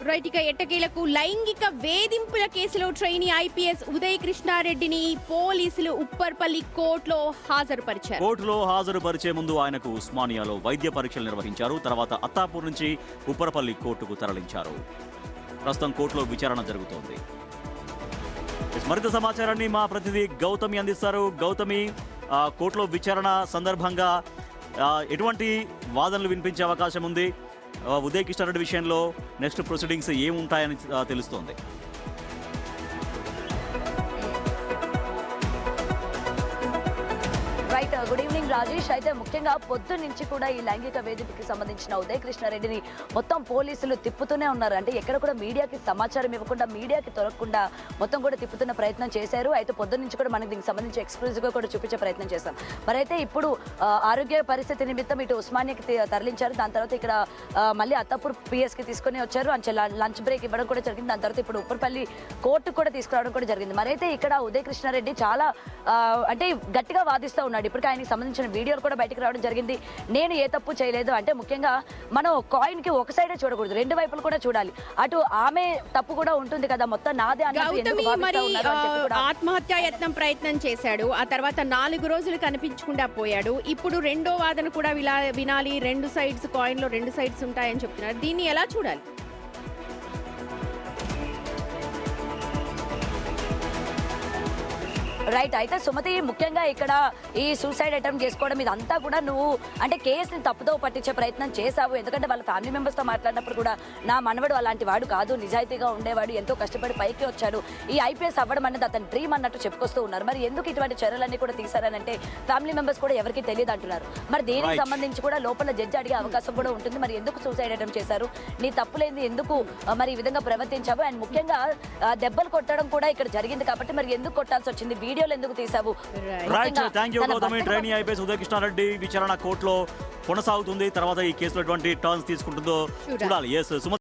Right, ఇక ఎట్టకేలకు లైంగిక వేధింపుల కేసులో ట్రైనీ ఐపీఎస్ ఉదయ్ కృష్ణారెడ్డిని పోలీసులు ఉప్పర్పల్లి కోర్టులో హాజరుపరిచారు. కోర్టులో హాజరుపరిచే ముందు ఆయనకు ఉస్మానియాలో వైద్య పరీక్షలు నిర్వహించారు. తర్వాత అత్తాపూర్ నుంచి ఉప్పర్పల్లి కోర్టుకు తరలించారు. ప్రస్తుతం కోర్టులో విచారణ జరుగుతోంది. మరింత సమాచారాన్ని మా ప్రతినిధి గౌతమి అందిస్తారు. గౌతమి, కోర్టులో విచారణ సందర్భంగా ఎటువంటి వాదనలు వినిపించే అవకాశం ఉంది? ఉదయ్ కృష్ణారెడ్డి విషయంలో నెక్స్ట్ ప్రొసీడింగ్స్ ఏముంటాయని తెలుస్తోంది? Right, good evening Rajesh. అయితే ముఖ్యంగా పొద్దు నుంచి కూడా ఈ లైంగిక వేధింపుకి సంబంధించిన ఉదయ్ కృష్ణారెడ్డిని మొత్తం పోలీసులు తిప్పుతూనే ఉన్నారు. అంటే ఎక్కడ కూడా మీడియాకి సమాచారం ఇవ్వకుండా, మీడియాకి దొరకకుండా మొత్తం కూడా తిప్పుతున్న ప్రయత్నం చేశారు. అయితే పొద్దు నుంచి కూడా మనకి దీనికి సంబంధించి ఎక్స్క్లూజివ్గా కూడా చూపించే ప్రయత్నం చేశాం. మరి అయితే ఇప్పుడు ఆరోగ్య పరిస్థితి నిమిత్తం ఇటు ఉస్మానియాకి తరలించారు. దాని తర్వాత ఇక్కడ మళ్ళీ అత్తాపూర్ పిఎస్కి తీసుకొని వచ్చారు. అంచే లంచ్ బ్రేక్ ఇవ్వడం కూడా జరిగింది. దాని తర్వాత ఇప్పుడు ఉప్పర్పల్లి కోర్టుకు కూడా తీసుకురావడం కూడా జరిగింది. మరి అయితే ఇక్కడ ఉదయ్ కృష్ణారెడ్డి చాలా అంటే గట్టిగా వాదిస్తూ ఉన్నాడు. ఇప్పటికీ ఆయనకి సంబంధించిన వీడియోలు కూడా బయటకు రావడం జరిగింది. నేను ఏ తప్పు చేయలేదు అంటే, ముఖ్యంగా మనం కాయిన్కి ఒక సైడే చూడకూడదు, రెండు వైపులు కూడా చూడాలి. అటు ఆమె తప్పు కూడా ఉంటుంది కదా, మొత్తం నాదే ఆత్మహత్యా యత్నం ప్రయత్నం చేశాడు. ఆ తర్వాత 4 రోజులు కనిపించకుండా పోయాడు. ఇప్పుడు రెండో వాదన కూడా వినాలి. రెండు సైడ్స్, కాయిన్ లో రెండు సైడ్స్ ఉంటాయని చెప్తున్నారు. దీన్ని ఎలా చూడాలి? రైట్, అయితే సుమతి, ముఖ్యంగా ఇక్కడ ఈ సూసైడ్ అటెంప్ట్ చేసుకోవడం ఇదంతా కూడా నువ్వు అంటే కేసుని తప్పుదో పట్టించే ప్రయత్నం చేశావు. ఎందుకంటే వాళ్ళ ఫ్యామిలీ మెంబర్స్తో మాట్లాడినప్పుడు కూడా నా మనవడు అలాంటి వాడు కాదు, నిజాయితీగా ఉండేవాడు, ఎంతో కష్టపడి పైకి వచ్చాడు, ఈ ఐపీఎస్ అవ్వడం అనేది అతని డ్రీమ్ అన్నట్టు చెప్పుకొస్తూ ఉన్నారు. మరి ఎందుకు ఇటువంటి చర్యలన్నీ కూడా తీశారనంటే ఫ్యామిలీ మెంబర్స్ కూడా ఎవరికి తెలియదు అంటున్నారు. మరి దీనికి సంబంధించి కూడా లోపల జడ్జి అడిగే అవకాశం కూడా ఉంటుంది. మరి ఎందుకు సూసైడ్ అటెంప్ట్ చేశారు, నీ తప్పులేంది, ఎందుకు మరి ఈ విధంగా ప్రవర్తించావు, అండ్ ముఖ్యంగా దెబ్బలు కొట్టడం కూడా ఇక్కడ జరిగింది కాబట్టి మరి ఎందుకు కొట్టాల్సి వచ్చింది, వీడియోలు ఎందుకు తీసావు? Right, thank you Gautami. Trainee IPS Uday Krishna Reddy విచారణ కోర్టులో కొనసాగుతుంది. తర్వాత ఈ కేసులో ఎటువంటి టర్న్స్ తీసుకుంటుందో చూడాలి. ఎస్ సుమ